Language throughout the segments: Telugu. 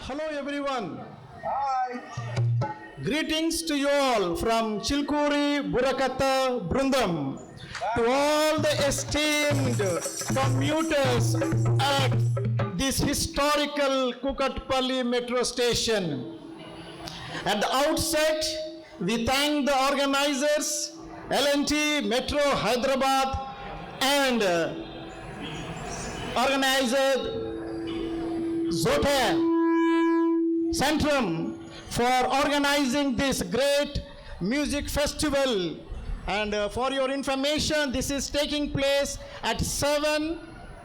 Hello everyone. Hi. Greetings to you all from Chilkuri Burakata Brundam. To all the esteemed commuters at this historical Kukatpalli metro station. At the outset, we thank the organizers, L&T Metro Hyderabad and organizer Zote Centrum for organizing this great music festival. And for your information, this is taking place at 7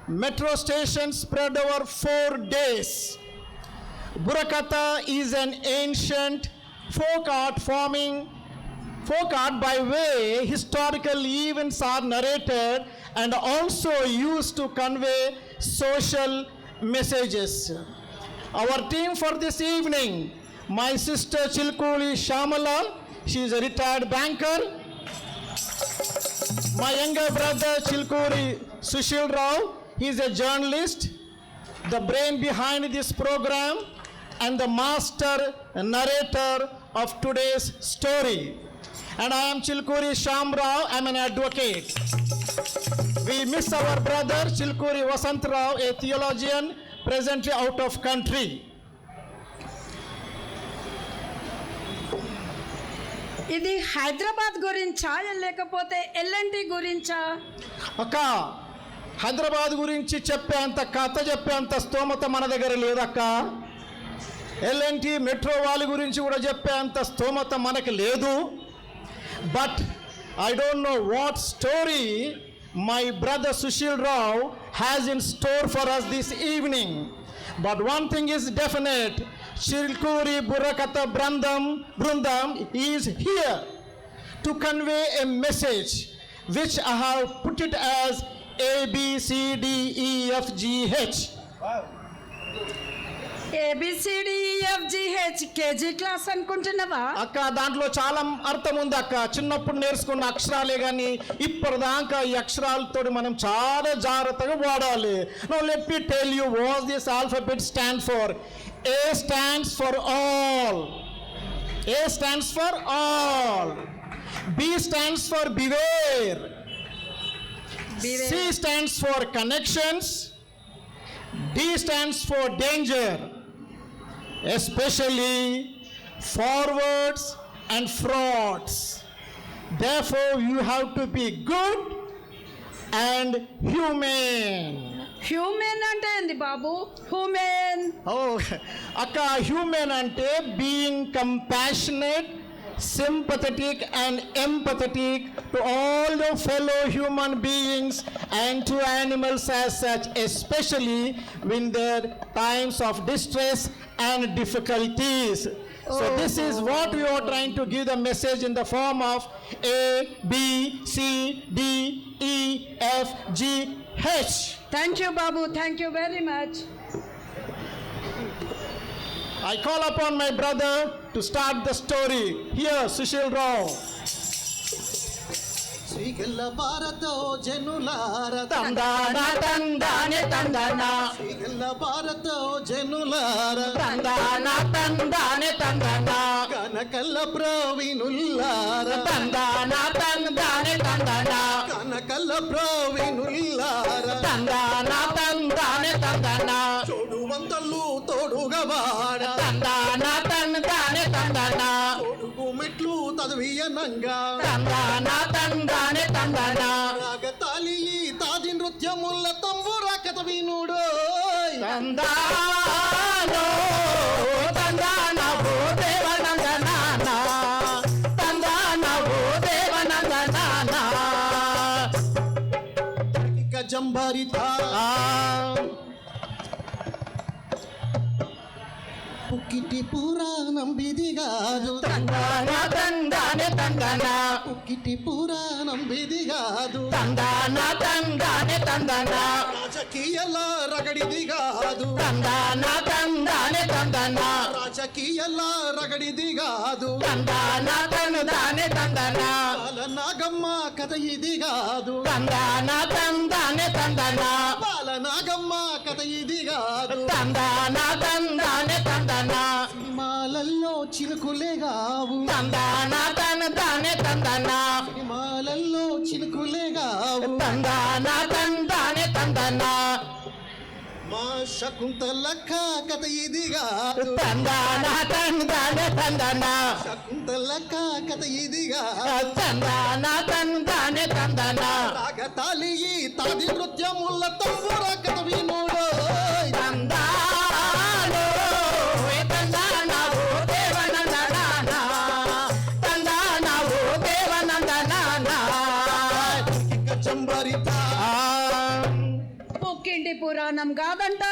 metro stations spread over 4 days. Burakata is an ancient folk art by way historical events are narrated and also used to convey social messages. Our team for this evening, my sister Chilkuri Shamala, she is a retired banker. My younger brother Chilkuri Sushil Rao, he is a journalist, the brain behind this program and the master narrator of today's story. And I am Chilkuri Sham Rao, I am an advocate. We miss our brother Chilkuri Vasant Rao, a theologian presently out of country. ఇది హైదరాబాద్ గురించా లేకపోతే ఎల్ఎన్టీ గురించా? అక్క, హైదరాబాద్ గురించి చెప్పేంత కథ చెప్పేంత స్తోమత మన దగ్గర లేదక్క. ఎల్ఎన్టీ మెట్రో వాళ్ళ గురించి కూడా చెప్పేంత స్తోమత మనకి లేదు. But I don't know what story my brother Sushil Rao has in store for us this evening. But one thing is definite, Chilkuri Burakata Brundam is here to convey a message which I have put it as ABCDEFGH. Wow. ABCDEFGH KG class అనుకుంటున్నావా? అక్క, దాంట్లో చాలా అర్థం ఉంది అక్క. చిన్నప్పుడు నేర్చుకున్న అక్షరాలే కానీ ఇప్పటిదాకా ఈ అక్షరాలతో మనం చాలా జాగ్రత్తగా వాడాలి. Now let me tell you what this alphabet stand for. A stands for all. A stands for all. B stands for beware. C stands for connections. D stands for danger, especially forwards and frauds. Therefore, you have to be good and humane. Humane అంటే ఏంది బాబు? Humane Oh, akka, human ante being compassionate, sympathetic and empathetic to all the fellow human beings and to animals as such, especially when their times of distress and difficulties. So this is what we are trying to give the message in the form of A, B, C, D, E, F, G, H. Thank you Babu, thank you very much. I call upon my brother to start the story. Here, Sushil Rao. శ్రీగల్ల భారత జనులార Tandana, tandane, tandana. శ్రీగల్ల భారత జనులార Tandana, tandane, tandana. కనకల్ల ప్రవీణుల్లార Tandana, tandane, tandana. కనకల్ల ప్రవీణుల్లార Tandana, tandane, tandana. చోడు వంతలు తోడుగా వాడ Tandana, tandane, tandana. తోడుకు మెట్లు తదవియనంగా Tandana, tandane, tandana. రాగతాలి తాది నృత్యముల తంబుర కథ వినుడు Tandano, tandana, o devanandana. Tandana, o devanandana. జంబారిత పుక్కిటి పురాణం బిది కాదు Tandana, tandane, tandana. పుక్కిటి పురాణం బిది కాదు Tandana, tandane, tandana. రాజకీయాల రగడిది కాదు Tandana, tandane, tandana. రాజకీయాల రగడిది కాదు Tandana, tandane, tandana. బాలనాగమ్మ కథ ఇది కాదు Tandana, tandane, tandana. బాలనాగమ్మ కథ ఇది కాదు Tandana, tandane, tandana. చినుకులేగావు తందానా తన దానే తందనా సినిమాలలో చినుకులేగావు తందానా తందానే తందనా మా శకుంతలక్క కథ ఇదిగాదు తందానా తందానే తందనా శకుంతలక్క కథ ఇదిగాదు తందానా తందానే తందనా రాగతాలి ఈ తాది నృత్యముల తంబుర కథ వినుడు తందాలో తందానా ఓ దేవనందనా తందానా ఓ దేవనందనా చంబరిత పుక్కింటి పురాణం కాదంట,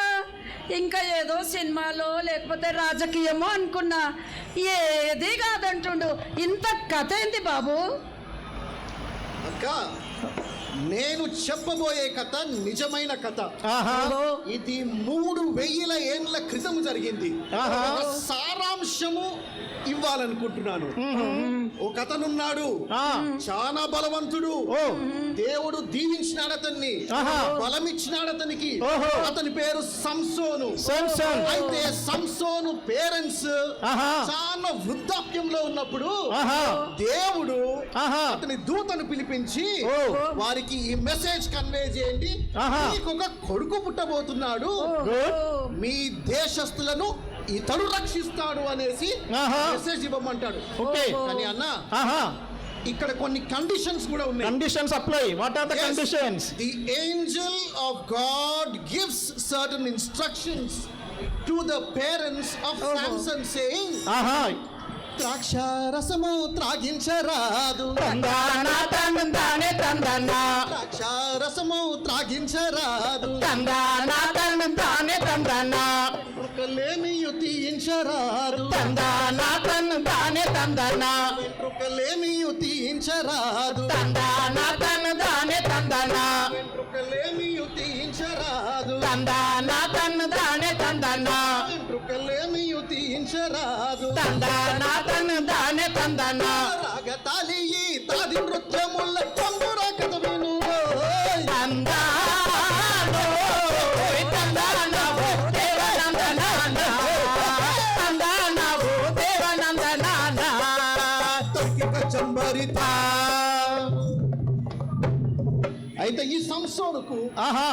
ఇంకా ఏదో సినిమాలో లేకపోతే రాజకీయమో అనుకున్నా. ఏది కాదంటుండు. ఇంత కథ ఏంది బాబు? అక్క నేను చెప్పబోయే కథ నిజమైన కథ. ఆహా ఇది 3000 ఏండ్ల క్రితం జరిగింది. ఆహా. ఒక సారాంశము ఇవ్వాలనుకుంటున్నాను. ఒక అతనున్నాడు, ఆ. చాలా బలవంతుడు. ఓ. దేవుడు దీవించినాడు అతన్ని, ఆహా. బలమిచ్చినాడు అతనికి. ఓహో. అతని పేరు సంసోను. సంసోన్. అయితే సంసోను పేరెంట్స్ ఆహా. చాలా వృద్ధాప్యంలో ఉన్నప్పుడు ఆహా. దేవుడు ఆహా. అతని దూతను పిలిపించి ఓ. వారికి ఈ మెసేజ్ కన్వే చేయండి, ఆహా. మీకు ఒక కొడుకు పుట్టబోతున్నాడు, గుడ్. మీ దేశస్తులను ఇతడు రక్షిస్తాడు అనేసి ఆహా. మెసేజ్ ఇవ్వమంటాడు. ఓకే. కానీ అన్న ఆహా ఇక్కడ కొన్ని కండిషన్స్ కూడా ఉన్నాయి. Conditions apply. What are the conditions? The angel of God gives certain instructions to the parents of Samson saying, ఆహా ద్రాక్ష రసము త్రాగించరాదు, తందానా తందానే తందనా ద్రాక్ష రసము త్రాగించరాదు, తందానా తందానే తందనా వెంట్రుకలేమియు తీయించరాదు, తందానా తందానే తందనా వెంట్రుకలేమియు తీయించరాదు, తందానా తందానే తందనా వెంట్రుకలేమియు తీయించరాదు, తందానా తందానే తందనా వెంట్రుకలేమియు తీయించరాదు. తందానా తందానే తందనా రాగతాలి ఈ తాది నృత్యముల తంబుర కథ విను. తందాలో తందానా ఓ దేవనందనా తందానా ఓ దేవనందనా తొక్కిక చంబరిత. అయితే ఈ సంసోనుకు ఆహా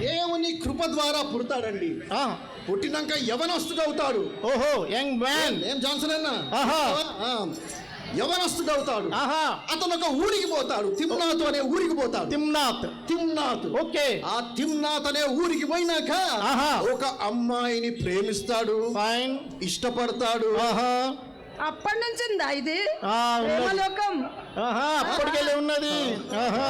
దేవుని కృప ద్వారా పుడతాడండి. ఆ. పుట్టినాక యవనస్తుడు అవుతాడు. ఓహో యంగ్ మ్యాన్. ఏం జాన్సన్ అన్న ఆహా. యవనస్తుడు అవుతాడు. ఆహా అతను ఒక ఊరికి పోతాడు, తిమ్నాత్ అనే ఊరికి పోతాడు. తిమ్నాత్. తిమ్నాత్. ఓకే. ఆ తిమ్నాత్ అనే ఊరికి పోయినాక ఆహా. ఒక అమ్మాయిని ప్రేమిస్తాడు, ఫైన్. ఇష్టపడతాడు. ఆహా అప్పటి నుంచి ఉందా ఇది ఆ, ఉన్నది. ప్రేమలోకం? ఆహా అప్పటికెళ్ళి ఉన్నది. ఆహా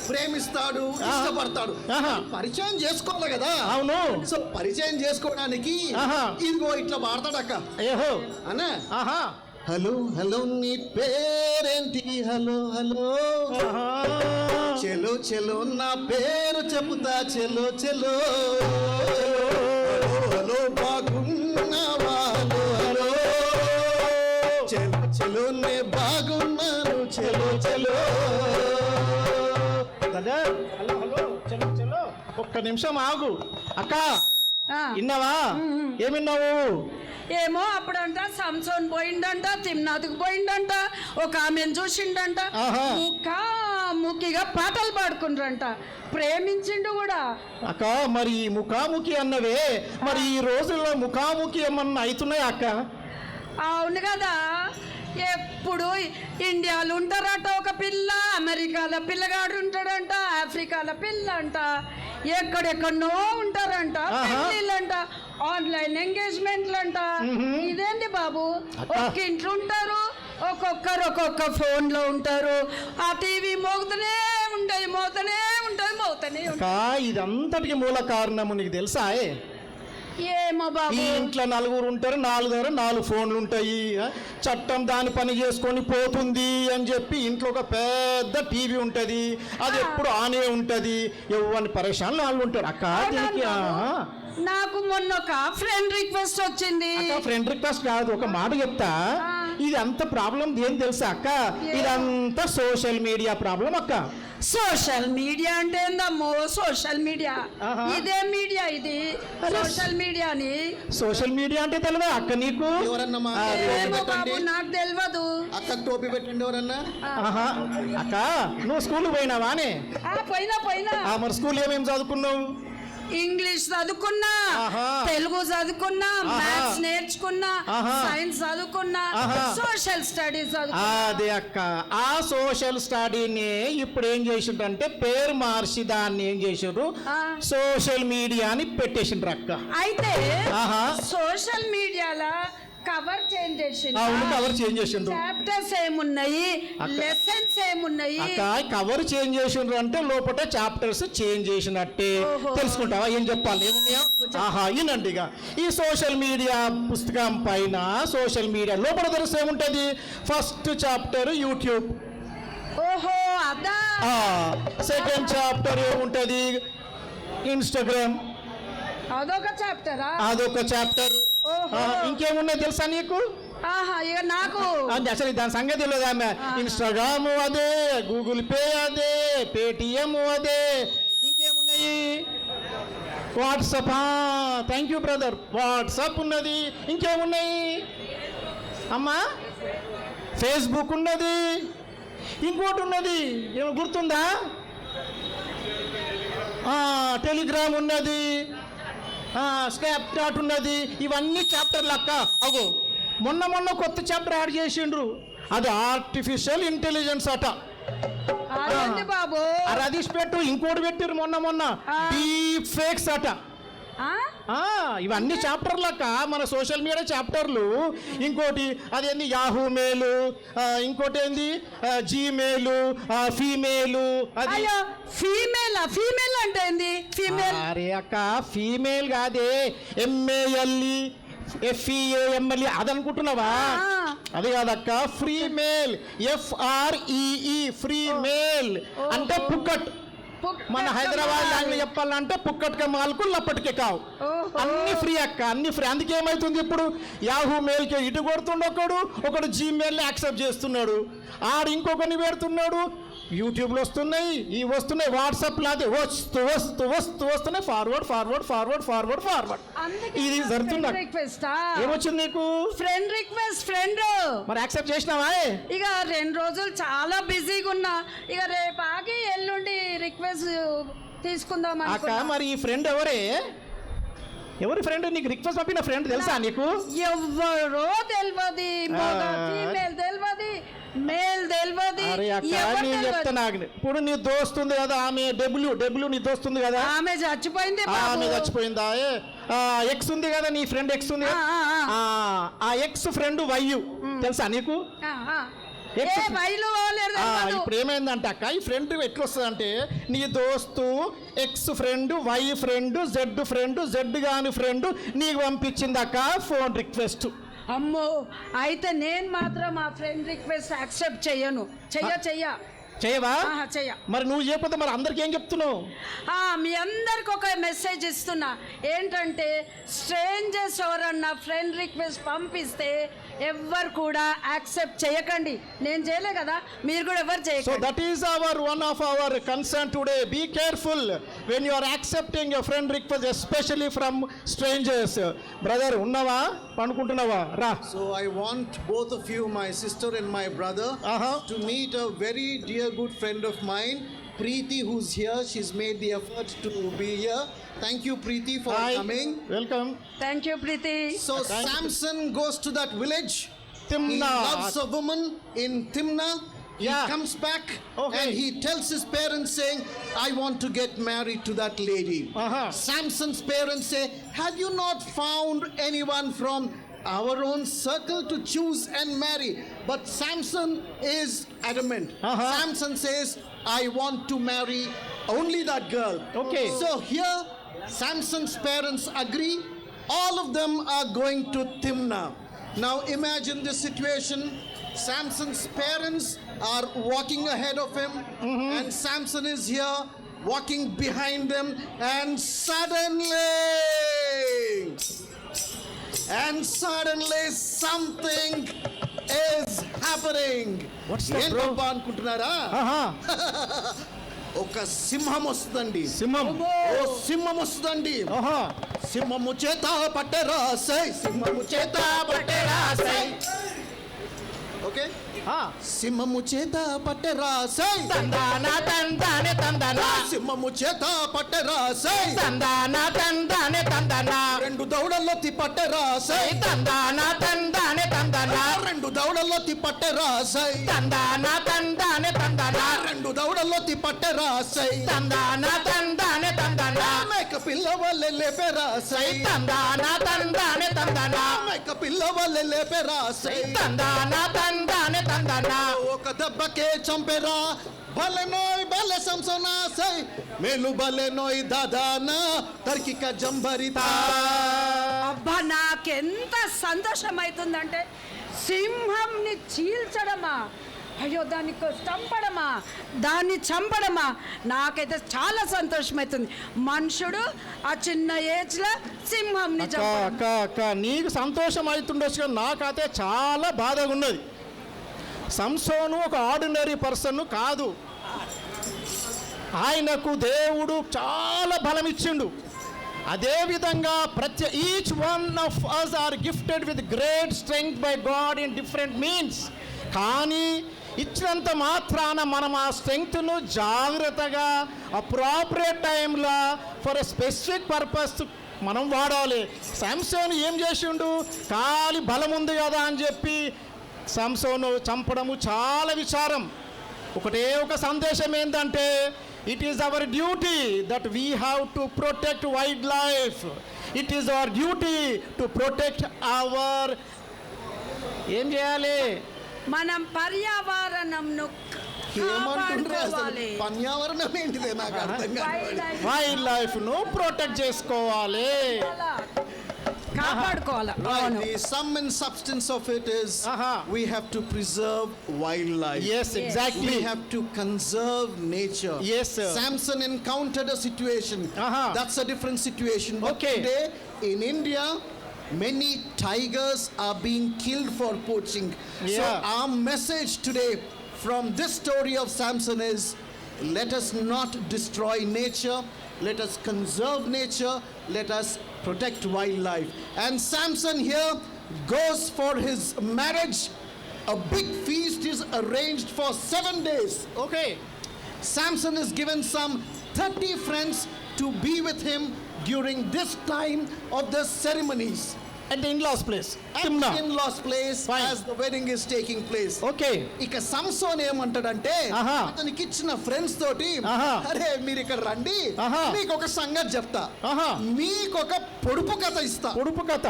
ప్రేమిస్తాడు, ఇష్టపడతాడు. ఆహా. పరిచయం చేసుకోవాలి కదా. అవును. సో పరిచయం చేసుకోవడానికి ఆహా. ఇదిగో ఇట్లా వాడతాడక్క. ఏహో అన్నా, ఆహా హలో హలో నీ పేరేంటి, హలో హలో, ఆహా చెలో చెలో నా పేరు చెబుతా, చెలో చెలో, హలో బాగున్నావా, హలో హలో, చెలో చెలో నే బాగున్నాను, చెలో చెలో. బ్రదర్, హలో హలో చలో చలో ఒక్క నిమిషం ఆగు. అక్క ఆ. విన్నావా? ఏమిన్నావు? ఏమో అప్పుడంట సంసోన్ పోయిండంట, తిమ్నాథ్కు పోయిండంట, ఒక ఆమెను చూసిండంట, ఆహా. ముఖిగా పాటలు పాడుకుండ్రంట, ప్రేమించిండు కూడా. అక్క మరి ఈ ముఖాముఖి అన్నవే, మరి ఈ రోజుల్లో ముఖాముఖి ఏమన్నా అవుతున్నాయి అక్క? అవును కదా, ఎప్పుడు ఇండియాలో ఉంటారట ఒక పిల్ల, అమెరికాలో పిల్లగాడు ఉంటాడంట, ఆఫ్రికాలో పిల్ల అంట, ఎక్కడెక్కడో ఉంటారంట, ఆహా. పెళ్ళిళ్ళంట, ఆన్లైన్ ఎంగేజ్మెంట్లు అంట. ఇదేంటి బాబు, ఒక్క ఇంట్లో ఉంటారు, ఒక్కొక్కరు ఒక్కొక్క ఫోన్లో ఉంటారు, ఆ టీవీ మోగుతూనే ఉంటుంది, మోగుతూనే ఉంటుంది, మోగుతూనే అక్క ఉంటుంది. ఇదంతటికి మూల కారణము నీకు తెలుసా? ఏమో ఈ బాబు, ఇంట్లో నలుగురు ఉంటారు, నాలుగు ఫోన్లు ఉంటాయి. చట్టం దాని పని చేసుకొని పోతుంది అని చెప్పి ఇంట్లో ఒక పెద్ద టీవీ ఉంటది, అది ఎప్పుడు ఆనే ఉంటది. ఎవరిని పరేషాన్లు వాళ్ళు ఉంటారు అక్క. దీనికి నాకు మొన్న ఒక ఫ్రెండ్ రిక్వెస్ట్ వచ్చింది. అక్క ఫ్రెండ్ రిక్వెస్ట్ కాదు, ఒక మాట చెప్తా. ఇది అంత ప్రాబ్లం ఏం తెలుసా అక్క? ఇదంతా సోషల్ మీడియా ప్రాబ్లం అక్క. సోషల్ మీడియా అంటే ఏందమ్మో సోషల్ మీడియా ఆహా. ఇదే మీడియా ఇది సోషల్ మీడియాని సోషల్ మీడియా అంటే తెలియదా అక్క నీకు? ఎవరన్నా మా ఆ, టోపీ ఏమో బాబు పెట్టండి. నాకు తెలియదు అక్కకు టోపీ పెట్టండి ఎవరన్నా. ఆహా. అక్క నువ్వు స్కూల్కి పోయినావా అని? పోయినా మరి స్కూల్ ఏమేమి చదువుకున్నావు? ఇంగ్లీష్ చదువుకున్నా ఆహా. తెలుగు చదువుకున్నా ఆహా. మ్యాథ్స్ నేర్చుకున్నా ఆహా. సైన్స్ చదువుకున్నా ఆహా. సోషల్ స్టడీస్ చదువుకున్నా అదే అక్క, ఆ సోషల్ స్టడీని ఇప్పుడు ఏం చేసిండ్రంటే పేరు మార్చి దాన్ని ఏం చేసిండ్రు, ఆ. సోషల్ మీడియా అని పెట్టేసిండ్రు అక్క. అయితే ఆహా. సోషల్ మీడియాలో కవర్ చేంజ్ అవును, చేసింది కవర్ చేంజ్ చేసిండ్రు చాప్టర్స్ ఏమున్నాయి అక్క. లెసన్స్ ఏమున్నాయి అక్క. కవర్ చేంజ్ చేసిండ్రు అంటే లోపల చాప్టర్స్ చేంజ్ చేసినట్టే. ఓహో. తెలుసుకుంటావా ఏం చెప్పాలి ఏమున్నాయో? ఆహా, వినండి ఇక. ఈ సోషల్ మీడియా పుస్తకం పైన సోషల్ మీడియా లోపల తెలిసి ఏముంటది? ఫస్ట్ చాప్టర్ యూట్యూబ్, ఓహో అదా సెకండ్ చాప్టర్ ఏముంటది? ఇన్స్టాగ్రామ్, అదొక చాప్టరా అదొక చాప్టర్. ఓహో. ఇంకేమున్నాయి తెలుసా నీకు? ఆహా ఇక నాకు అంటే అసలు దాని సంగతి తెలియదు ఆమె. ఇన్స్టాగ్రామ్ అదే, గూగుల్ పే అదే, పేటిఎం అదే, ఇంకేమున్నాయి? WhatsApp, thank you brother, WhatsApp ఉన్నది. ఇంకేమున్నాయి అమ్మా? ఫేస్బుక్ ఉన్నది, ఇంకోటి ఉన్నది ఏమో గుర్తుందా? టెలిగ్రామ్ ఉన్నది, స్నాప్ చాట్ ఉన్నది. ఇవన్నీ చాప్టర్లు అక్క. అగో మొన్న కొత్త చాప్టర్ యాడ్ చేసిండ్రు, అది ఆర్టిఫిషియల్ ఇంటెలిజెన్స్ అట. అదేంటి బాబు అది పెట్టు, ఇంకోటి పెట్టిరు మొన్న డీప్ ఫేక్స్ అట. ఆ? ఇవన్నీ చాప్టర్లు అక్క, మన సోషల్ మీడియా చాప్టర్లు. ఇంకోటి అదేంది యాహూ మెయిల్, ఇంకోటి ఏంది జీమెయిల్, ఫీమెయిల్. అది అయ్యో ఫీమేల్ అంటే ఏంది ఫీమేల్ అరే అక్క, ఫీమేల్ కాదే, ఎంఏఎల్ఈ FEAMLE అది అనుకుంటున్నావా? అది కాదక్క, free male, FREE, free male అంటే పుక్కట్. మన హైదరాబాద్ లాంగ్వేజ్ చెప్పాలంటే పుక్కట్కే మాల్కు లప్పటికే కావు. అన్ని ఫ్రీ అక్క, అన్ని ఫ్రీ. అందుకే ఏమవుతుంది ఇప్పుడు, యాహూ మెయిల్కి ఇటు కొడుతుండు ఒకడు జీమెయిల్ని యాక్సెప్ట్ చేస్తున్నాడు, ఆడు ఇంకొకరిని పెడుతున్నాడు. యూట్యూబ్లో వస్తున్నాయి, ఇవి వస్తున్నాయి, వాట్సాప్లో అది వస్తున్నాయి, ఫార్వర్డ్. ఇది జరుగుతుంది. ఏమొచ్చింది నీకు? ఫ్రెండ్ రిక్వెస్ట్ ఫ్రెండ్ మరి యాక్సెప్ట్ చేసినావా? ఇక 2 రోజులు చాలా బిజీగా ఉన్నా, ఇక రేపు ఆగి ఎల్లుండి రిక్వెస్ట్ తీసుకుందాం అక్క. అనుకున్నా. మరి ఈ ఫ్రెండ్ ఎవరి ఫ్రెండ్? నీకు రిక్వెస్ట్ పంపిన ఫ్రెండ్ తెలుసా నీకు? ఎవరో తెలియదు, ఫీమేల్ తెలియదు, మేల్ అరే అక్క, నేను తెలియదు. చెప్తాను ఆగండి. ఇప్పుడు నీ దోస్తుంది కదా ఆమె, డబ్ల్యూ నీ దోస్తుంది కదా, ఆమె చచ్చిపోయింది బాబు. ఆమె చచ్చిపోయిందా? ఎక్స్ ఉంది కదా నీ ఫ్రెండ్, ఎక్స్ ఉంది కదా? ఆ ఎక్స్ ఫ్రెండ్ వైయు తెలుసా నీకు? ఇప్పుడు ఏమైందంటే అక్క, ఈ ఫ్రెండ్ ఎట్లా వస్తుంది అంటే, నీ దోస్తు X friend, Y friend, Z friend, Z గాని ఫ్రెండ్ నీకు పంపించింది అక్క ఫోన్ రిక్వెస్ట్. అమ్మో, అయితే నేను మాత్రం మా ఫ్రెండ్ రిక్వెస్ట్ యాక్సెప్ట్ చెయ్యను. చేయవా? చెయ్య. మరి నువ్వు చెప్పితే మరి అందరికి ఏం చెప్తున్నావు? మీ అందరికి ఒక మెసేజ్ ఇస్తున్నా, ఏంటంటే స్ట్రేంజర్స్ ఎవరన్నా ఫ్రెండ్ రిక్వెస్ట్ పంపిస్తే ఎవ్వరు కూడా యాక్సెప్ట్ చేయకండి. నేను చేయలే కదా, మీరు కూడా ఎవరు So చేయకండి. that is one of our concern today. Be careful when you are accepting a friend request, especially from strangers. Brother, ఉన్నావా? పనుకుంటున్నావా? రా. So I want both of you, my sister and my brother, to meet a very dear good friend of mine, Preeti, who's here. She's made the effort to be here. Thank you, Preeti, for coming. Welcome. Thank you Preeti. So Samson goes to that village. Timna. He loves a woman in Timna. He Yeah. comes back Okay. and he tells his parents saying, I want to get married to that lady. Samson's parents say, have you not found anyone from our own circle to choose and marry? But Samson is adamant. Samson says, I want to marry only that girl. Okay. So here Samson's parents agree. All of them are going to Timna. Now imagine this situation. Samson's parents are walking ahead of him, and Samson is here walking behind them, and suddenly something is happening. What's that, bro? అనుకుంటున్నారా? ఒక సింహం వస్తుందండి. సింహం. ఓ సింహం వస్తుందండి. ఆహా. సింహము చేత పట్టెరా సై, సింహము చేత పట్టెరా సై. ఓకే, ఆ. సింహము చేత పట్టెరా సై, తందాన తందానే తందన. సింహము చేత పట్టెరా సై, తందాన తందానే తందన. రెండు దౌడల్లో తిప్పట్టెరా సై, తందాన తందానే తందన. రెండు దౌడల్లో తిప్పట్టెరా సై, తందాన తందానే తందన. రెండు దౌడల్లో తిప్పట్టెరా సై. తందాన తందానే తందన. మేక పిల్ల వల్లే లేపెరా సై, తందాన తందానే తందన. మేక పిల్ల వల్లే లేపెరా సై. తందాన తందానే తందన. ఒక దెబ్బకే చంపెరా భలే నోయ్ భలే సంసోనా సై, మేలు భలే నోయ్ దాదానా తర్కిక జంభరితా. అబ్బా నాకెంత సంతోషం అవుతుందంటే, సింహంని చీల్చడమా, అయ్యో దాన్ని చంపడమా, దాన్ని చంపడమా, నాకైతే చాలా సంతోషం అవుతుంది. మనుషుడు ఆ చిన్న ఏజ్లో సింహంని అక్క చంపడం. అక్క అక్క నీకు సంతోషం అవుతుండొచ్చు కానీ నాకైతే చాలా బాధగా ఉన్నది. సంసోను ఒక ఆర్డినరీ పర్సన్ కాదు. ఆయనకు దేవుడు చాలా బలం ఇచ్చిండు. అదేవిధంగా each one of us are gifted with great strength by God in different means. కానీ ఇచ్చినంత మాత్రాన మనం ఆ స్ట్రెంగ్త్ను జాగ్రత్తగా అప్రాపరేట్ టైంలో ఫర్ ఎ స్పెసిఫిక్ పర్పస్ మనం వాడాలి. సంసోను ఏం చేసిండు, ఖాళీ బలం ఉంది కదా అని చెప్పి సంసోను చంపడము చాలా విచారం. ఒకటే ఒక సందేశం ఏంటంటే, it is our duty that we have to protect wild life. It is our duty to protect our, ఏం చేయాలి, మనం పర్యావరణంను ఏమంటుండ్రు అసలు? కాపాడుకోవాలి. పర్యావరణం ఏంటిదే నాకు అర్థం కాదు. వైల్డ్ లైఫ్ను ప్రొటెక్ట్ చేసుకోవాలి. కాపాడుకోవాలి. Right, అవును. the sum and substance of it is we have to preserve wildlife. Yes, exactly. We have to conserve nature. Yes, sir. Samson encountered a situation. That's a different situation. But Okay. today in India, many tigers are being killed for poaching. So Yeah. our message today from this story of Samson is, let us not destroy nature. Let us conserve nature. Let us protect wildlife. And Samson here goes for his marriage. A big feast is arranged for 7 days. Okay. Samson is given some 30 friends to be with him during this time of the ceremonies. At the in-laws place. At the in-laws place. Fine. As the wedding is taking place. Okay. ఇక సంసోన్ ఏమంటాడంటే, అతనికి ఇచ్చిన ఫ్రెండ్స్ తోటి, అరే మీరు ఇక్కడ రండి, మీకు ఒక సంగతి చెప్తా, మీకు ఒక పొడుపు కథ ఇస్తా. పొడుపు కథ.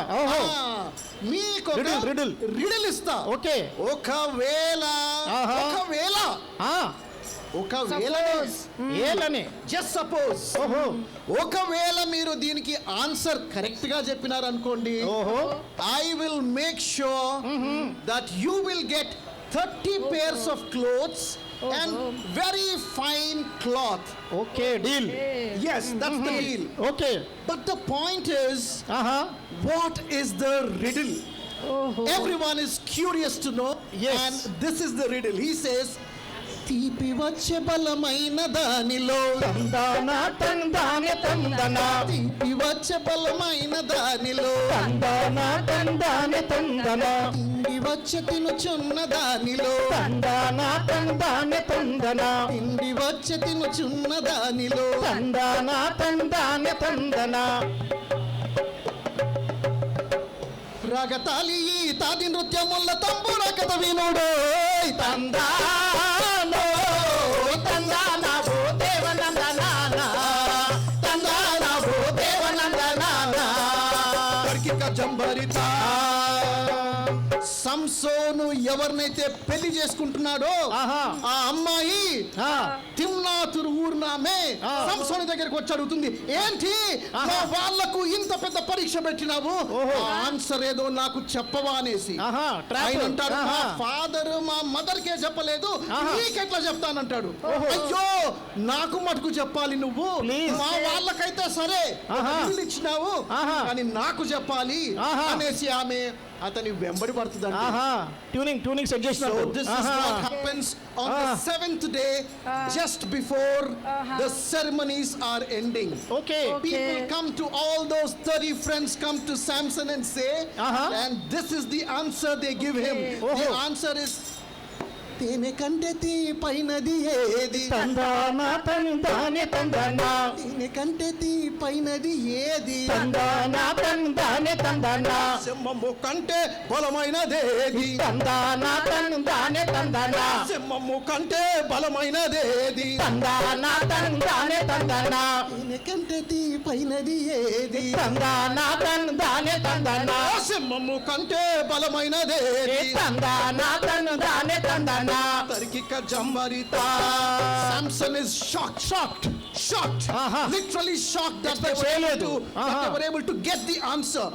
మీకు ఒక రిడిల్ ఇస్తా. ఓకే. ఒకవేళ జస్ట్ సపోజ్, ఒకవేళ మీరు దీనికి ఆన్సర్ కరెక్ట్ గా చెప్పినారనుకోండి, I will make sure that you will get 30 pairs of clothes and very fine cloth. Okay, deal. Yes, that's the deal. Okay. But the point is, what is the riddle? Everyone is curious to know. Yes. And this is the riddle. He says, తీపి వచ్చే బలమైన దానిలో తందన తందన తందన. తీపి వచ్చే బలమైన దానిలో తందన తందన తందన. తిండి వచ్చే తినుచున్న దానిలో తందన తందన తందన. తిండి వచ్చే తినుచున్న దానిలో తందన తందన తందన. రాగతాలి ఈ తాది నృత్యముల తంబుర కథ వినుడు తందానో తందాన ఓ దేవనందనాన. తందాన ఓ దేవనందనాన. తర్కిక జంభరిత. సంసోను ఎవరినైతే పెళ్లి చేసుకుంటున్నాడో ఆ అమ్మాయి తిమ్నాతురు ఊరునామే సంసోను దగ్గరికి వచ్చి అడుగుతుంది, ఏంటి మా వాళ్లకు ఇంత పెద్ద పరీక్ష పెట్టినావు, ఆన్సర్ ఏదో నాకు చెప్పవా అనేసి. ఆయన అంటాడు, మా ఫాదర్ మా మదర్ కే చెప్పలేదు, నీకెట్లా చెప్తానంటాడు. అయ్యో నాకు మటుకు చెప్పాలి నువ్వు, మా వాళ్ళకైతే సరే ఇచ్చినావు కానీ నాకు చెప్పాలి అనేసి ఆమె అతని వెంబడి పడుతుందండి. ఆహా ట్యూనింగ్ సెట్ So చేసినట్టు. this is ఆహా. what happens on the Ah. 7th day, just before the ceremonies are ending. Okay People come to all those 30 friends come to Samson and say, and this is the answer they give him. The answer is, తేనె కంటే తీపైనది ఏది, తందానా తందానే తందానా తేనె కంటే తీపైనది ఏది, తందానా తందానే తందానా సింహము కంటే బలమైనదేది, తందానా తందానే తందానా సింహము కంటే బలమైనదేది, తందానా తందానే తందానా తేనె కంటే తీపైనది ఏది, తందానా తందానే తందానా సింహము కంటే బలమైనదేది, తందానా తందానే తందానా తరికిక జంబరిత. Samson is shocked, literally shocked that they were able to get the answer.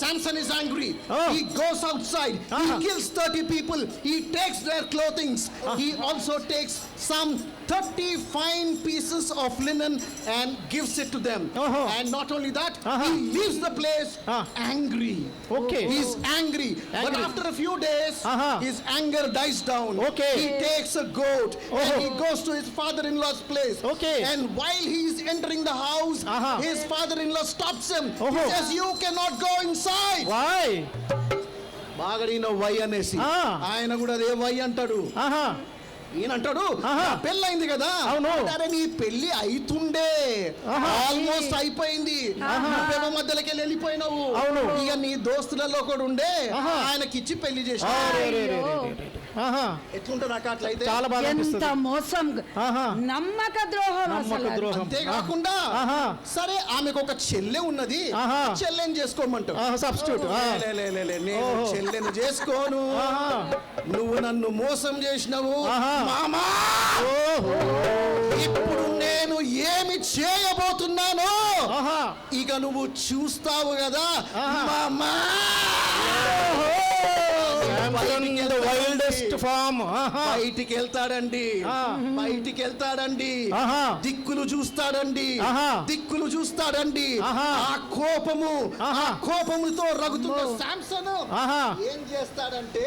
Samson is angry. He goes outside. He kills 30 people. He takes their clothing. He also takes some 30 fine pieces of linen and gives it to them. And not only that, he leaves the place angry. Okay. He's angry. But after a few days, his anger dies down. Okay. He takes a goat and he goes to his father-in-law's place. Okay. And while he is entering the house, his father-in-law stops him. He says, "You cannot go inside." Why బాగడిన వై అనేసి ఆయన కూడా అదే వై అంటాడు. ఆహా ఈయన అంటాడు, "నా పెళ్ళయింది కదా." అవును. అరే నీ పెళ్లి అయితుండే, ఆల్మోస్ట్ అయిపోయింది, నువ్వేమో మధ్యలోకి వెళ్ళిపోయినావు. అవును. ఇక నీ దోస్తులలో ఒకడు ఉండే, ఆయనకిచ్చి పెళ్లి చేసి. ఆహా ఎట్లుంటా నాకు అట్లయితే. చాలా బాగా ఎంత అనిపిస్తుంది. మోసం, ఆహా. నమ్మక ద్రోహం అసలు నమ్మక అది. ద్రోహం. అంతేకాకుండా సరే ఆమెకు ఒక చెల్లె ఉన్నది, చెల్లెని చేసుకోమంటావు. సబ్స్టిట్యూట్ నేను చెల్లెను చేసుకోను, నువ్వు నన్ను మోసం చేసినావు మామా, ఇప్పుడు నేను ఏమి చేయబోతున్నానో ఇక నువ్వు చూస్తావు కదా మామా. వైల్డెస్ట్ ఫామ్ బయటికి వెళ్తాడండి, బయటికి వెళ్తాడండి, దిక్కులు చూస్తాడండి, దిక్కులు చూస్తాడండి. ఆ కోపముతో రగుతున్న శాంసన్ ఏం చేస్తాడంటే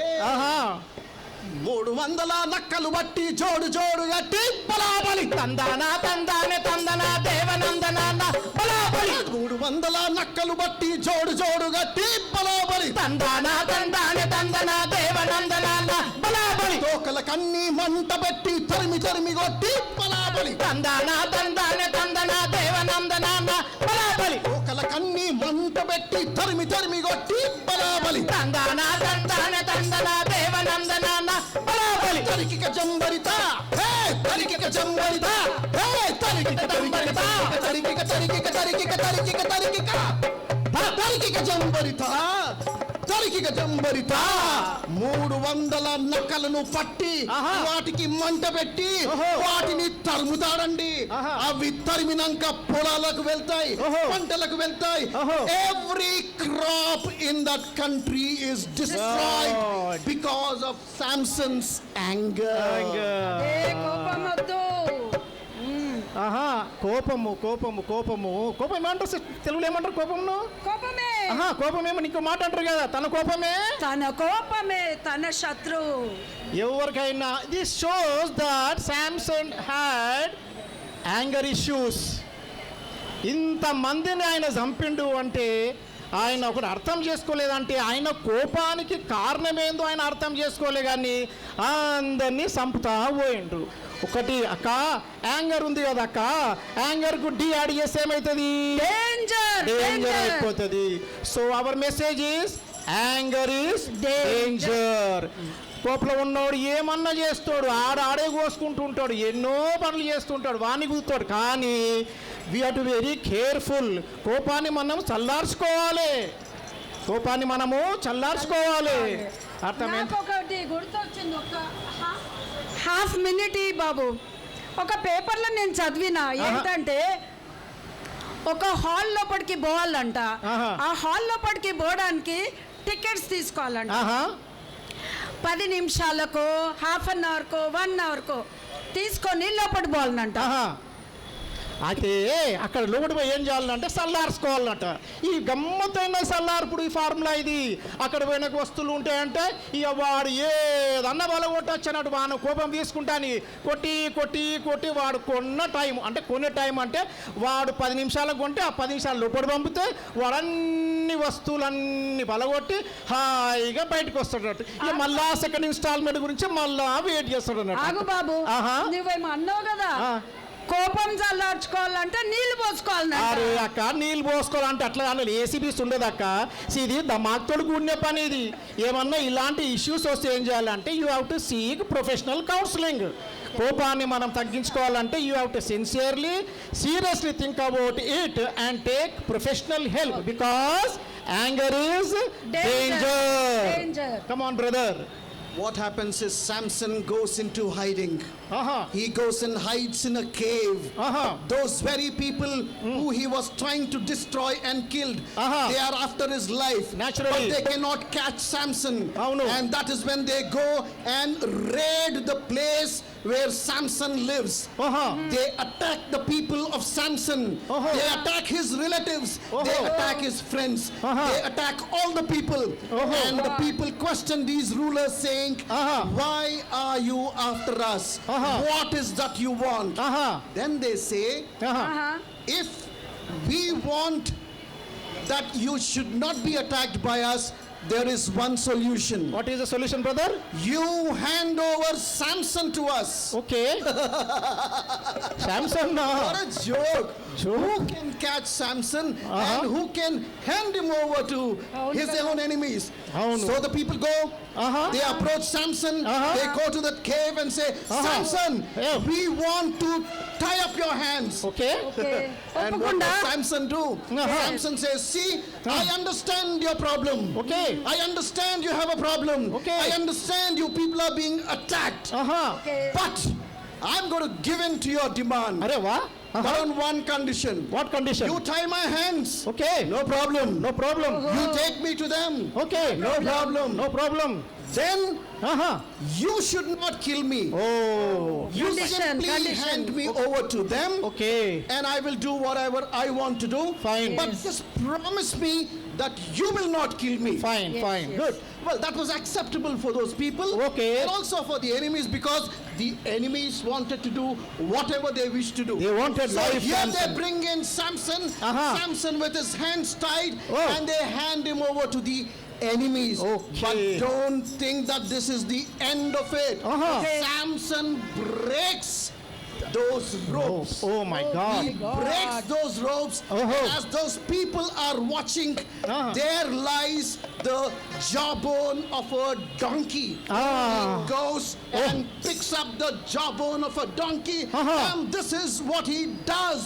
300 నక్కలు బట్టి జోడు గట్టి బలాబలి తందానా తందానే తందనా దేవనందనాన్న బలాబలి 300 నక్కలు బట్టి జోడు గట్టి బలాబలి తందానా తందానే తందనా దేవనందనాన్న బలాబలి తోకల కన్ని మంట పెట్టి తరిమి కొట్టి బలాబలి తందానా తందానే తందనా దేవనందనాన్న బలాబలి తోకల కన్ని మంట పెట్టి తరిమి కొట్టి బలాబలి తందానా తందానే తందనా దేవనందనాన్న బలాబలి తరికిక జంబరిత, హే తరికిక జంబరిత, హే తరికిక జంబరిత, తరికిక జంబరిత, తరికిక జంబరిత. 300 నక్కలను పట్టి వాటికి మంట పెట్టి వాటిని తరుముతాడండి. అవి తరిమినాక పొలాలకు వెళ్తాయి, పంటలకు వెళ్తాయి. Every crop in that country is destroyed because of Samson's anger. ఏ కోపం వద్దు. ఆహా కోపము కోపం ఏమంటారు తెలుగులో ఏమంటారు కోపమును? కోపమే. ఆహా కోపమేమో ఇంకో మాట అంటారు కదా, తన కోపమే తన శత్రువు. ఎవరికైనా this shows that Samson had anger issues. ఇంతమందిని ఆయన చంపిండు అంటే ఆయన ఒకటి అర్థం చేసుకోలేదంటే ఆయన కోపానికి కారణమేందో ఆయన అర్థం చేసుకోలే, కానీ అందరినీ చంపుతా పోయిండు. ఒకటి అక్క యాంగర్ ఉంది కదా అక్క, యాంగర్కు డి యాడ్ చేస్తే ఏమవుతుంది? డేంజర్ అయిపోతుంది. So our message is anger is danger. కోపంలో ఉన్నవాడు ఏమన్నా చేస్తాడు, ఆడే కోసుకుంటూ ఉంటాడు, ఎన్నో పనులు చేస్తుంటాడు, వాణ్ణి కూతాడు. కానీ we have to very careful. కోపాన్ని మనం చల్లార్చుకోవాలి, అర్థమైంది? ఒకటి గుర్తొచ్చింది, ఒక హాఫ్ మినిట్ బాబు. ఒక పేపర్లో నేను చదివిన ఏంటంటే ఒక హాల్ లోపలికి పోవాలంట. ఆ హాల్ లోపలికి పోవడానికి టికెట్స్ తీసుకోవాలంట. 10 నిమిషాలకో, హాఫ్ అన్ అవర్కో, 1 అవర్కో తీసుకొని లోపలికి పోవాలంట. అయితే అక్కడ లోపడి పోయి ఏం చేయాలంటే చల్లార్చుకోవాలన్నట. ఈ గమ్మత్తైన చల్లార్పుడు ఈ ఫార్ములా ఇది. అక్కడ పోయిన వస్తువులు ఉంటాయంటే ఇక వాడు ఏదన్న బల కొట్టొచ్చినట్టు వాడు కోపం తీసుకుంటాని కొట్టి కొట్టి కొట్టి వాడు కొన్న టైం అంటే వాడు 10 నిమిషాలకు కొంటే ఆ 10 నిమిషాలు లోపడి పంపితే వాడు అన్ని వస్తువులన్నీ బలగొట్టి హాయిగా బయటకు వస్తాడు. ఇక మళ్ళా సెకండ్ ఇన్స్టాల్మెంట్ గురించి మళ్ళా వెయిట్ చేస్తాడు ఆగు అన్నట్టు. బాబు, ఆహా. నువ్వేమో అన్నావు కదా ఆ. కోపం చల్లార్చుకోవాలంటే నీళ్లు పోసుకోవాలి. అరే అక్క, నీళ్ళు పోసుకోవాలంటే అట్లా అన్న ఏసీబీస్ ఉండదు అక్క. ఇది దమాక్తోడు కూడిన పని ఇది. ఏమన్నా ఇలాంటి ఇష్యూస్ వస్తే ఏం చేయాలంటే you have to seek professional counselling. కోపాన్ని మనం తగ్గించుకోవాలంటే you have to seriously think about it and take professional help because anger is danger. Come on brother. What happens is Samson goes into hiding. He goes and hides in a cave. Those very people who he was trying to destroy and killed, they are after his life. Naturally. But they cannot catch Samson. Avunu. And that is when they go and raid the place where Samson lives. They attack the people of Samson. They attack his relatives. They attack his friends. They attack all the people. And the people question these rulers saying, why are you after us? What is that you want? Then they say, if we want that you should not be attacked by us, there is one solution. What is the solution, brother? You hand over Samson to us. Okay. Samson. What a joke. Joke? Who can catch Samson and who can hand him over to his own enemies? Avunu. So the people go, they approach Samson, they go to that cave and say, Samson, Yeah. we want to tie up your hands. Okay. And what ఒప్పుకుండా does Samson do? Samson says, see, I understand your problem. Okay. I understand you have a problem. Okay. I understand you people are being attacked. Okay. But I'm going to give in to your demand. Arey wah. But on one condition. What condition? You tie my hands. Okay. No problem. No problem. You take me to them. Okay. No problem. No problem. Then you should not kill me. Oh. You Condition, simply condition. hand me over to them. Okay. And I will do whatever I want to do. Fine. But just promise me that you will not kill me. Fine. Yes, Fine. yes. Good. Well, that was acceptable for those people. Okay. And also for the enemies, because the enemies wanted to do whatever they wished to do. They wanted So life, here Samson. they bring in Samson. Samson with his hands tied, Oh. and they hand him over to the enemies. Okay. But don't think that this is the end of it. Okay. Samson breaks those ropes. Oh my God. He breaks those ropes. And as those people are watching, there lies the jawbone of a donkey. He goes and picks up the jawbone of a donkey, and this is what he does.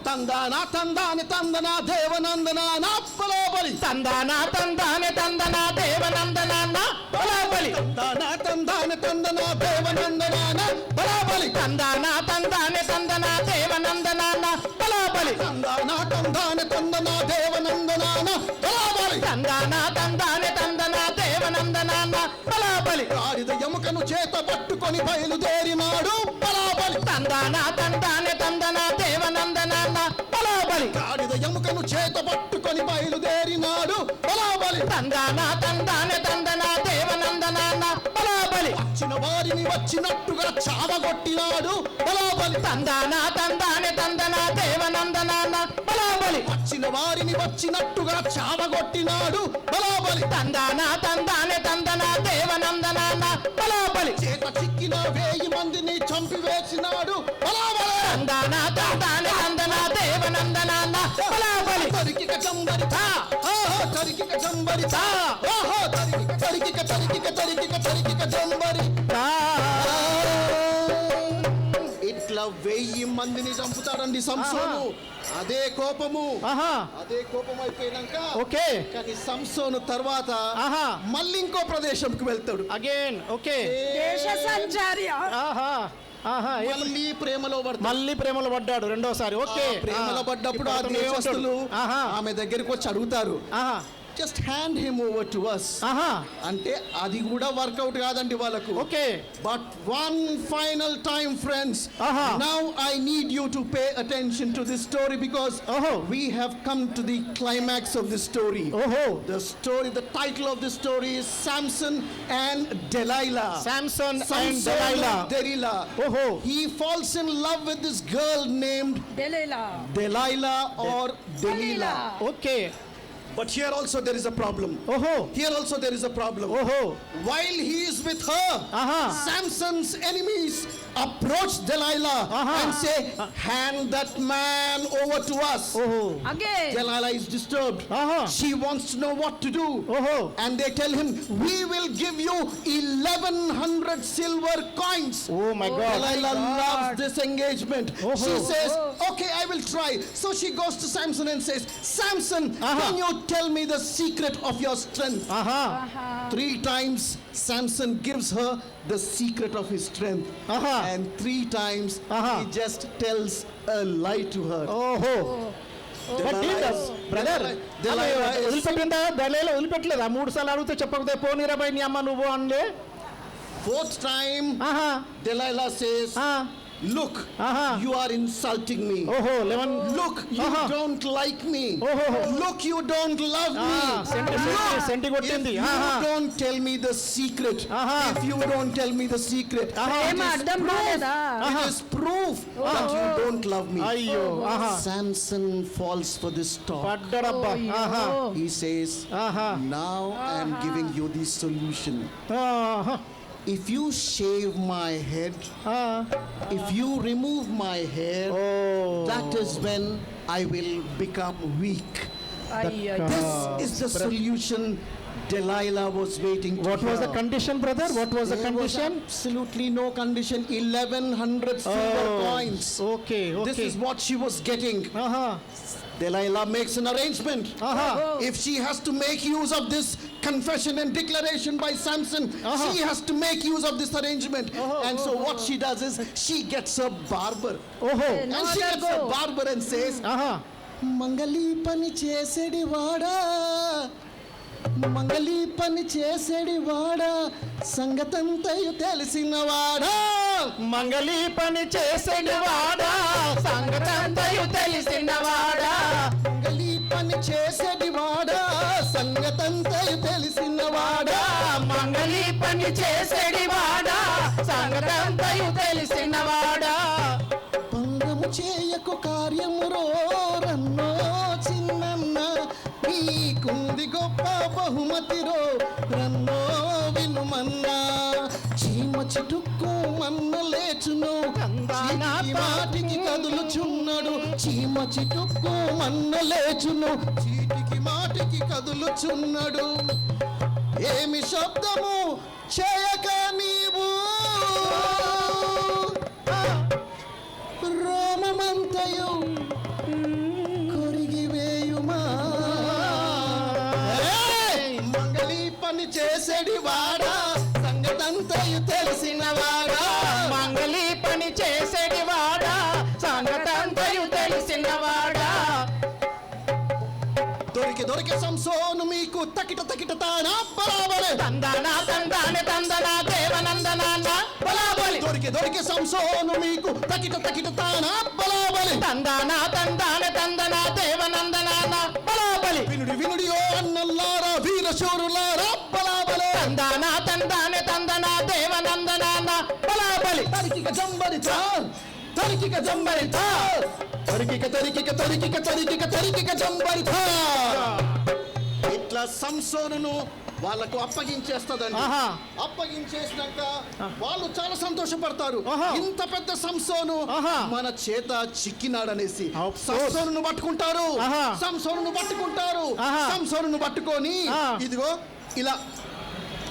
Tandana tandana tandana devanandana na palabali. Tandana tandane tandana devanandana na balabali. Tandana tandana tandana devanandana na palabali. Tandana tandane tandana devanandana na balabali. Tandana tandana tandana devanandana na palabali. Tandana tandane tandana devanandana na balabali. గాడిద ఎముకను చేత పట్టుకొని బయలుదేరినాడు బలాబలి. Tandana tandane tandana devanandana na balabali. గాడిద ఎముకను చేత పట్టుకొని బయలుదేరినాడు బలాబలి. Tandana tandane tandana devanandana na balabali. వచ్చిన వారిని వచ్చినట్టుగా చావగొట్టినాడు బలాబలి. Tandana tandane tandana devanandana na balabali. వచ్చిన వారిని వచ్చినట్టుగా చావగొట్టినాడు బలాబలి. Tandana tandane tandana devanandana na balabali. చేత చిక్కిన 1000 మందిని చంపివేసినాడు బలాబలి. Tandana tandane tandana devanandana na balabali. తరికిక చంబరితా ఆహా తరికిక చంబరితా ఆహా తరికిక తరికిక తరికిక తరికిక తరికిక చంబరితా. ఇట్లా 1000 మందిని చంపుతారండి సంసోను. అదే కోపము అయిపోయినాక ఓకే. కానీ సంసోను తర్వాత మళ్ళీ ఇంకో ప్రదేశంకి వెళ్తాడు. Again okay. దేశ సంచారి. మళ్ళీ ప్రేమలో పడ్డాడు రెండోసారి. ఓకే. ప్రేమలో పడ్డప్పుడు ఆ దేశస్తులు ఆమె దగ్గరికి వచ్చి అడుగుతారు, just hand him over to us. ఆహా, అంటే అది కూడా వర్కౌట్ కాదండి వాళ్ళకు. Okay. But one final time, friends. Aha. Now I need you to pay attention to this story because Oh. we have come to the climax of this story. ఓహో, The title of the story is Samson and Delilah. Samson and Samson దెలైలా. and Delilah. ఓహో, He falls in love with this girl named డెలీలా. Delilah or Delilah. Okay. But here also there is a problem. ఓహో, Here also there is a problem. ఓహో, While he is with her, Aha. Samson's enemies approach Delilah Aha. and say, hand that man over to us. ఓహో, again. Delilah is disturbed. Aha. She wants to know what to do. ఓహో, And they tell him, we will give you 1100 silver coins. Oh my God. Delilah God. loves this engagement. Oh. She says, Oh. okay, I will try. So she goes to Samson and says, Samson, Aha. can you tell me the secret of your strength? ఆహా, 3 times Samson gives her the secret of his strength. Aha. And 3 times Aha. he just tells a lie to her. ఓహో. Brother, Delilah is- వదిలిపెట్టిందా? దళైలా వదిలిపెట్టలేదా? 3 సార్లు అడిగితే చెప్పకపోతే పోనీరా బై నీ అమ్మ నువ్వు అనలే. 4th time ఆహా, Delilah says, ఆ, look, Aha. you are insulting me. ఓహో, 11. Look, you Aha. don't like me. Oh. Look, you don't love me. Centi If కొట్టింది. you ఆహా, don't tell me the secret, Aha. if you don't tell me the secret, Aha. it ఏం is అర్థం proof. కాలేదా? It is proof that you don't love me. అయ్యో, ఆహా, Samson falls for this talk. పడ్డడబ్బా. ఆహా, He says, ఆహా, now I am giving you the solution. ఆహా, If you shave my head, ఆ, if you remove my hair, oh, that is when I will become weak. అయ్యో. This is the solution Delilah was waiting to What was the hear. condition, brother? What was the There was condition? absolutely no condition. 1100 silver coins. Okay, This okay. is what she was getting. ఆహా, Delilah makes an arrangement. ఆహా, If she has to make use of this confession and declaration by Samson, she has to make use of this arrangement. And so what she does is she gets a barber. ఓహో, No And she other gets a go. barber and says, ఆహా, మంగళీ పని చేసేడి వాడా, మంగళీ పని చేసేడి వాడా, సంగతంతయు తెలిసిన వాడా, మంగళీ పని చేసేడు వాడా, సంగతంతయు తెలిసిన వాడా, మంగళీ పని చేసేడి వాడా, సంగతంతయు తెలిసిన వాడా, మంగళీ పని చేసేడి వాడా, సంగతంతయు తెలిసిన వాడా, భంగము చేయకు కార్యము రన్నో చిన్నన్న, నీకుంది గొప్ప బహుమతిరో రన్నో వినుమన్నా, చీమ చిటుక్కు మన్న లేచును, చీటికి మాటికి కదులుచున్నాడు, చీమ చిటుక్కు మన్న లేచును, చీటికి మాటికి కదులుచున్నాడు, ఏమి శబ్దము చేయక నీవు రోమమంతయు కొరిగి వేయుమా, మంగళీ పని చేసేడి వాడా, సంగతంతయు తెలిసిన వాడా, మంగళీ పని చేసేడి వాడా, సంగతంతయు తెలిసిన వాడా, దొరికి సంసోను మీకు తకిట తకిట తానా బరాబరే, తందనా తందానే తందనా దేవనందనాన్న బలాబలి, దొరికి సంసోను మీకు తకిట తకిట తానా బలాబలి, తందనా తందానే తందనా దేవనందనాన్న బలాబలి, వినుడి ఓ అన్నల్లారా వీరశూరులారా బలాబలే, తందనా తందానే తందనా దేవనందనాన్న బలాబలి, తరికిక జంబరితా, తరికిక జంబరితా, తరికిక జంబరితా. ఇట్లా సంసోనును వాళ్ళకు అప్పగించేస్తదండి. ఆహా. అప్పగించేసినాక వాళ్ళు చాలా సంతోషపడతారు. ఆహా. ఇంత పెద్ద సంసోను ఆహా. మన చేత చిక్కినాడనేసి Of course. సంసోనును పట్టుకుంటారు. ఆహా. సంసోనును పట్టుకుంటారు. ఆహా. సంసోనును పట్టుకొని ఆ. ఇదిగో ఇలా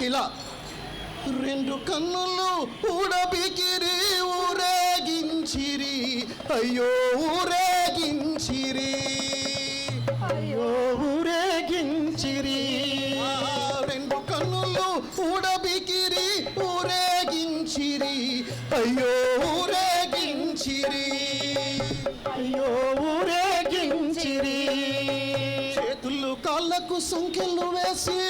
ఇలా 2 కన్నులు ఊడబికిరి ఊరేగించిరి, అయ్యో ఊరేగించిరి, అయ్యో ఊరేగించిరి, 2 కన్నులు ఊడబికిరి ఊరేగించిరి, అయ్యో ఊరేగించిరి, అయ్యో ఊరేగించిరి, చేతులు కాళ్ళకు సంఖ్యలు చేసి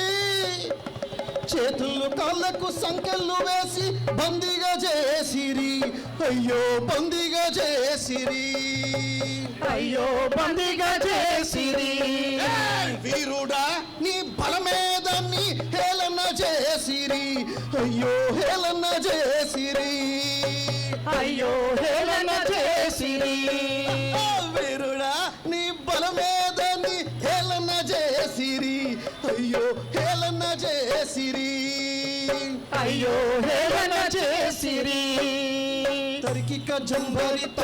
చేతులు కాళ్ళకు సంకెళ్ళు వేసి బందీగా చేసిరి, అయ్యో బందీగా చేసిరి, అయ్యో బందీగా చేసిరి. వీరుడా నీ బలమేదాన్ని హేళన చేసిరి, అయ్యో హేళన చేసిరి, అయ్యో హేళన చేసిరి. వీరుడా నీ బలమేదాన్ని హేళన చేసిరి, అయ్యో హేళన చేసిరి, అయ్యో హేళన చేసిరి. తరికిక జంబరిత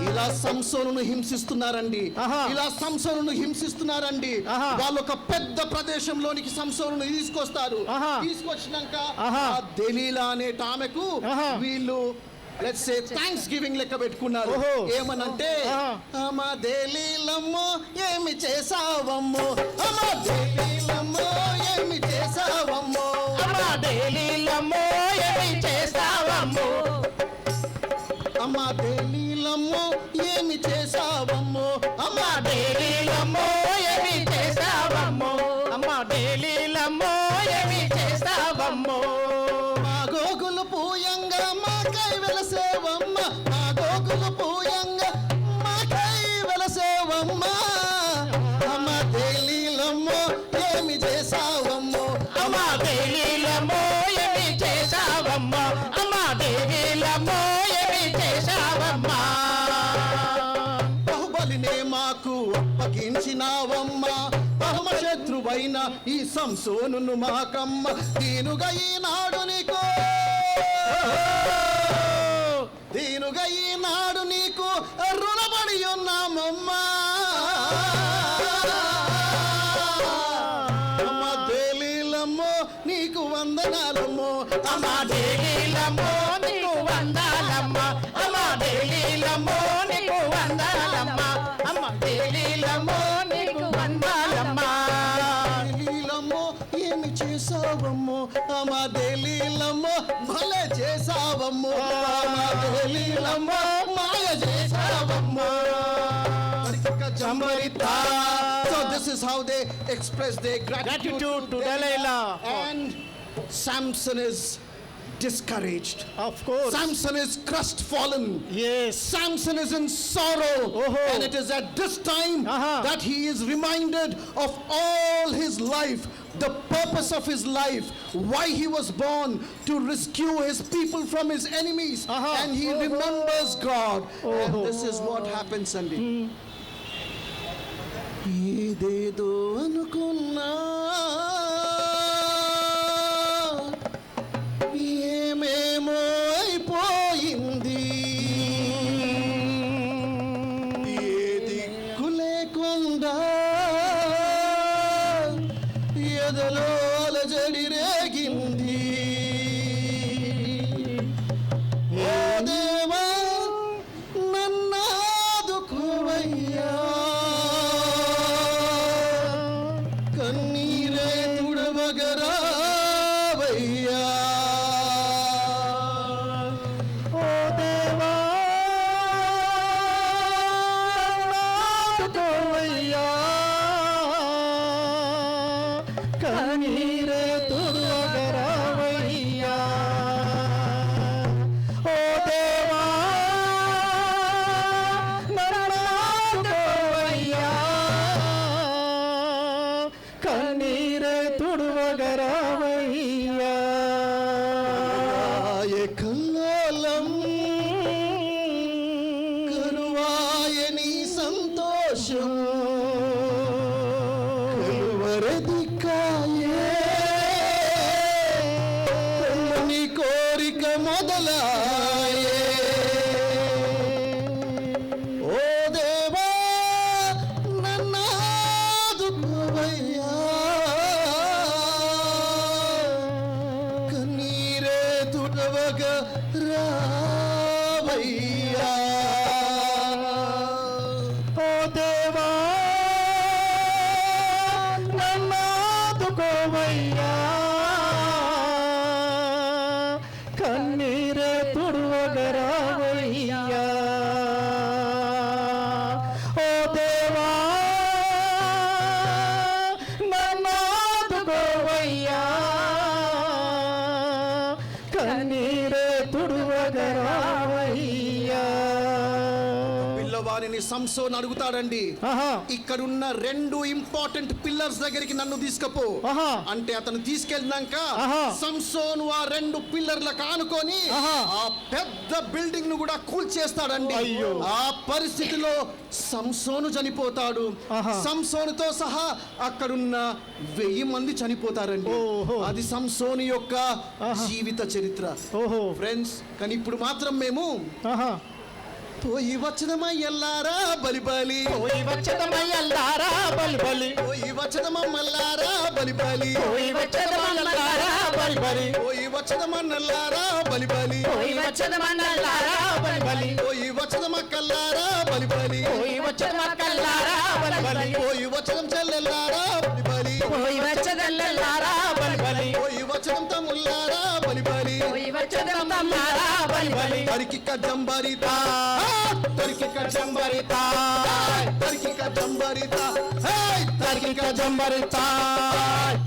ఇలా సంసోనును హింసిస్తున్నారండి, ఇలా సంసోనును హింసిస్తున్నారండి. వాళ్ళు ఒక పెద్ద ప్రదేశంలోనికి సంసోనును తీసుకొస్తారు. తీసుకొచ్చినాక ఆ దెలీలా అనే ఆమెకు వీళ్ళు లెట్స్ సే థ్యాంక్స్ గివింగ్ లెక్క పెట్టుకున్నారు. ఏమనంటే అమ్మా దెలీలమ్మో ఏమి చేసావమ్మో, అమ్మా దెలీలమ్మో ఏమి చేసావమ్మో, అమ్మా దెలీలమ్మో ఏమి చేసావమ్మో, అమ్మా దెలీలమ్మో ఏమి చేసావమ్మో, అమ్మా దెలీలమ్మో ఏమి చేసావమ్మో, అమ్మా దెలీలమ్మో ఏమి చేసావమ్మో. మా గోగులు పూయంగా మాకై వెలసేవమ్మ, మా గోగులు పూయంగా మాకై వెలసేవమ్మ, అమ్మా దెలీలమ్మో ఏమి చేసావమ్మో, అమ్మా దెలీలమ్మో ఏమి చేసావమ్మో, అమ్మా దెలీలమ్మో ఏమి చేసావమ్మా. బాహుబలినే మాకు అప్పగించినావమ్మ, పరమశత్రువైన ఈ సంసోనును మాకమ్మ, దీనుగా ఈనాడు నీకు, దీనుగా ఈనాడు నీకు రుణపడి ఉన్నామమ్మా. అమ్మ దెలీలమ్మో నీకు వందనాలమ్మో, అమ్మా దెలీలమ్మో నీకు వందనాలమ్మా, అమ్మా దెలీలమ్మో నీకు వందనాలమ్మా, అమ్మా దెలీలమ్మో నీకు వందనాలమ్మా. దెలీలమ్మో ఏమి చేసావమ్మో, అమ్మ దెలీలమ్మో భలే చేసావమ్మో, అమ్మ దెలీలమ్మో మాయ చేసావమ్మో. So this is how they express their gratitude to Delilah. And Samson is discouraged. Of course. Samson is crestfallen. Yes. Samson is in sorrow. And it is at this time that he is reminded of all his life, the purpose of his life, why he was born, to rescue his people from his enemies. And he remembers God. And this is what happens, Sunday. ఏదేదో అనుకున్నా ఏమేమో అయిపోయింది, ఏ దిక్కు లేకుండా ఎదలో అలజడి రేగింది. ఓ దేవా నన్నాదుకోవయ్యా, కన్నీరే తుడవగరావయ్యా. ఓ దేవా నాదుకోవయ్యా, కన్నీరే తుడవగరావయ్యా. ఓ దేవా నాదుకోవయ్యా, కన్నీరే తుడవగరావయ్యా. ఏ కల్లోలం కరువాయని సంతోషం, కలువరదికాయే నీ కోరిక మొదలాయే. ఓ దేవా నన్నాదుకోవయ్యా, కన్నీరే తుడవగ రావయ్యా. ఓ దేవా నన్నాదుకోవయ్యా, కన్నీరే తుడవగరావయ్యా. ఓ దేవా నన్నాదుకోవయ్యా, దానిని సంసోన్ అడుగుతాడండి. ఆహా. ఇక్కడున్న 2 ఇంపార్టెంట్ పిల్లర్స్ దగ్గరికి నన్ను తీసుకపో ఆహా. అంటే అతను తీసుకెళ్ళినాక ఆహా. సంసోను ఆ 2 పిల్లర్లకు ఆనుకొని ఆహా. ఆ పెద్ద బిల్డింగ్ ను కూడా కూల్చేస్తాడండి. అయ్యో. ఆ పరిస్థితిలో సంసోను చనిపోతాడు. ఆహా. సంసోనుతో సహా అక్కడున్న 1000 మంది చనిపోతారండి. ఓహో. అది సంసోను యొక్క ఆహా. జీవిత చరిత్ర. ఓహో. ఫ్రెండ్స్, కానీ ఇప్పుడు మాత్రం మేము ఆహా. పోయి వచ్చదమా ఎల్లారా బలిబలి, పోయి వచ్చదమయ్యల్లారా బలిబలి, పోయి వచ్చదమా మల్లారా బలిబలి, పోయి వచ్చదమయ్యల్లారా బలిబలి, పోయి వచ్చదమా నల్లారా బలిబలి, పోయి వచ్చదమన్నల్లారా బలిబలి, పోయి వచ్చదమా కల్లారా బలిబలి, పోయి వచ్చదమక్కల్లారా బలిబలి, పోయి వచ్చదం చెల్లెల్లారా బలిబలి, పోయి వచ్చదల్లల్లారా బలిబలి, పోయి వచ్చదం తమ్ముల్లారా బలిబలి, పోయి వచ్చదమల్లారా బలిబలి, తరికి కజంబరితా, తరికి కజంబరితా, తరికి కజంబరితా, హే తర్కిక జంబరితా,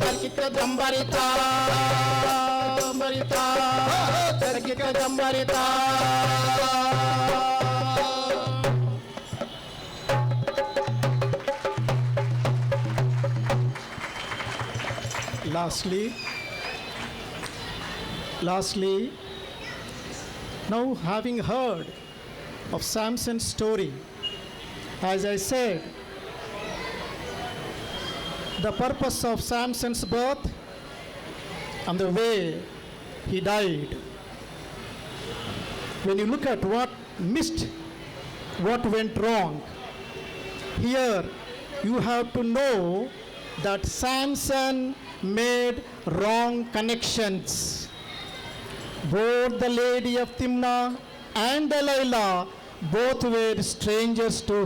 తర్కిక జంబరితా, జంబరితా, తర్కిక జంబరితా. Lastly, now having heard of Samson's story, as I said, the purpose of Samson's birth and the way he died. When you look at what missed, what went wrong, here you have to know that Samson made wrong connections. Both the lady of Timnah and Delilah both were strangers to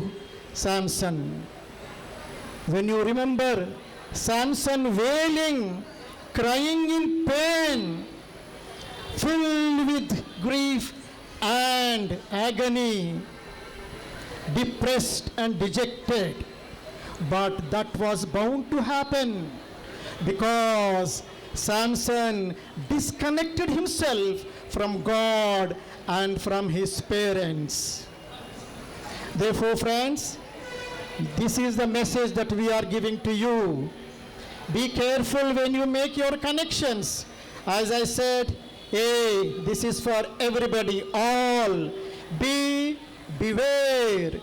Samson. When you remember Samson wailing, crying in pain, filled with grief and agony, depressed and dejected, but that was bound to happen because Samson disconnected himself from God and from his parents. Therefore, friends, this is the message that we are giving to you. Be careful when you make your connections. As I said, hey, this is for everybody, all. Beware,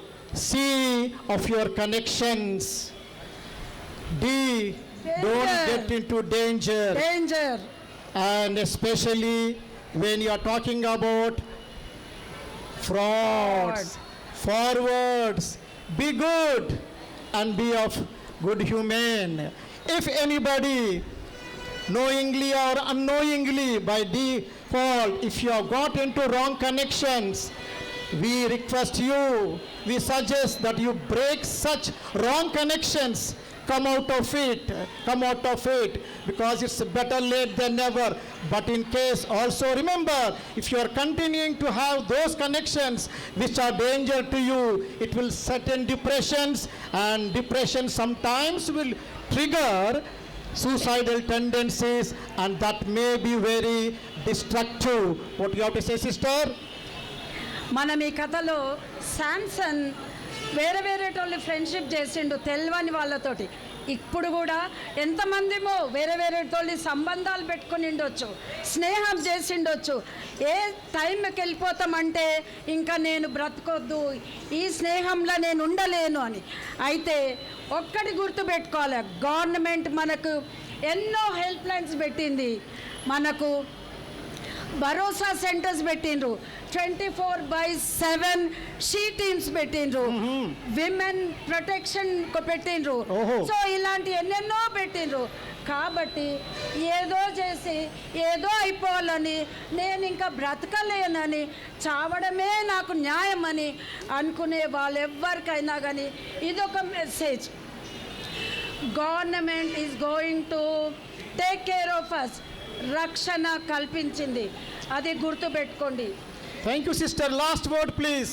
see of your connections. Don't get into danger. Danger. And especially when you are talking about frauds, forwards, be good and be of good humane. If anybody knowingly or unknowingly by default, if you have got into wrong connections, we request you, we suggest that you break such wrong connections. Come out of it, because it's better late than never. But in case, also remember, if you are continuing to have those connections which are danger to you, it will set in depressions, and depression sometimes will trigger suicidal tendencies, and that may be very destructive. What you have to say, sister? మనం ఈ కథలో శాంసన్ వేరే వేరే వాళ్ళు ఫ్రెండ్షిప్ చేసిండు తెలియని వాళ్ళతోటి. ఇప్పుడు కూడా ఎంతమందిమో వేరే వేరే తోళ్ళి సంబంధాలు పెట్టుకుని ఉండొచ్చు, స్నేహం చేసిండొచ్చు. ఏ టైంకి వెళ్ళిపోతామంటే ఇంకా నేను బ్రతకొద్దు, ఈ స్నేహంలో నేను ఉండలేను అని. అయితే ఒక్కటి గుర్తుపెట్టుకోవాలి, గవర్నమెంట్ మనకు ఎన్నో హెల్ప్ లైన్స్ పెట్టింది, మనకు భరోసా సెంటర్స్ పెట్టిండ్రు, 24/7 షీ టీమ్స్ పెట్టిండ్రు, విమెన్ ప్రొటెక్షన్ పెట్టిండ్రు. సో ఇలాంటి ఎన్నెన్నో పెట్టిండ్రు. కాబట్టి ఏదో చేసి ఏదో అయిపోవాలని, నేను ఇంకా బ్రతకలేనని, చావడమే నాకు న్యాయం అని అనుకునే వాళ్ళెవ్వరికైనా కానీ ఇదొక message. Government is going to take care of us. రక్షణ కల్పించింది, అది గుర్తుపెట్టుకోండి. Thank you, sister. Last word, please.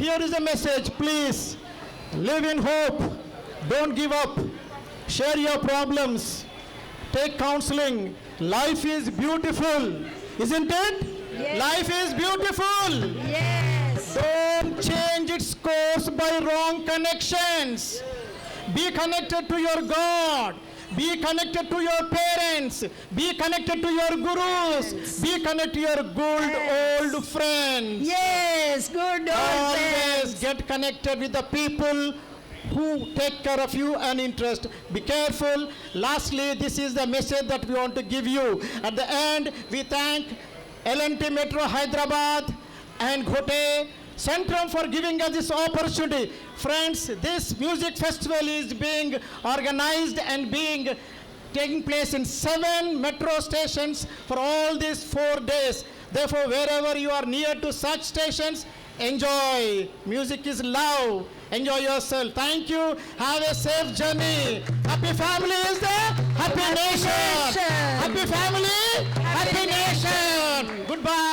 Here is a message. Please live in hope. Don't give up. Share your problems. Take counseling. Life is beautiful, isn't it? Yes. Life is beautiful. Yes. Don't change its course by wrong connections. Be connected to your God. Be connected to your parents. Be connected to your gurus. Be connected to your good old friends. Yes, good old Always friends. get connected with the people who take care of you and interest. Be careful. Lastly, this is the message that we want to give you. At the end, we thank L&T Metro Hyderabad and Ghote Centrum for giving us this opportunity. Friends, this music festival is being organized and being taking place in 7 metro stations for all these 4 days. Therefore, wherever you are near to such stations, enjoy. Music is love. Enjoy yourself. Thank you. Have a safe journey. Happy family is the happy nation. nation. Happy family, happy nation. Goodbye.